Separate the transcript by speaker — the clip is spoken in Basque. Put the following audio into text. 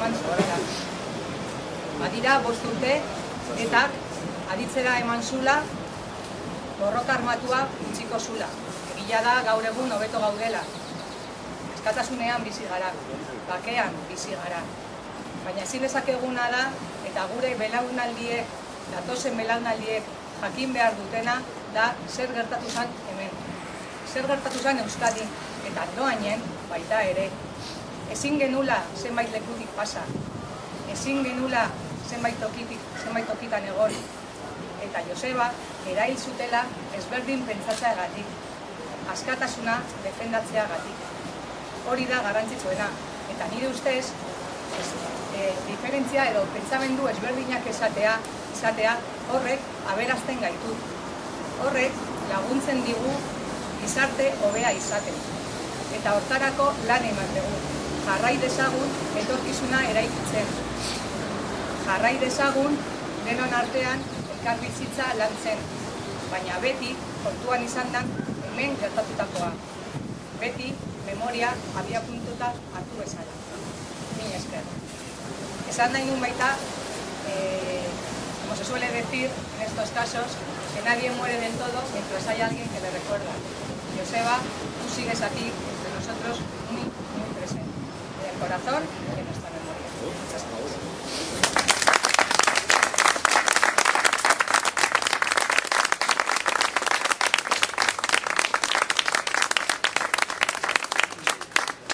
Speaker 1: eman zuela. Badira 5 urte, eta aditzera eman zula, borroka armatua utziko zula. Egia da gaur egun hobeto gaudela. Askatasunean bizi gara, bakean bizi gara. Baina ezin dezakeguna da, eta gure belaunaldiek, datozen belaunaldiek jakin behar dutena, da zer gertatu zen hemen. Zer gertatu zen Euskadi, eta doainen baita ere. Ezin genula zenbait lekutik pasa. Ezin genula zenbait tokitan egon. Eta Joseba erail zutela ezberdin pentsatzeagatik, askatasuna defendatzeagatik. Hori da garrantzitsuena. Eta nire ustez, diferentzia edo pentsamendu ezberdinak izatea horrek aberazten gaitu. Horrek laguntzen digu gizarte hobea izaten. Eta hortarako lan eman dugu. Jarrai dezagun etorkizuna eraikitzen. Jarrai dezagun denon artean elkarbizitza lantzen. Baina beti kontuan izan da hemen gertatutakoa. Beti memoria abiapuntuta hartu bezala. Mila esker. Esan nahi nun baita, como se suele decir en estos casos, que nadie muere del todo mientras hay alguien que le recuerda. Joseba, tú sigues aquí entre nosotros muy presente, en el corazón y en nuestra memoria. Muchas gracias.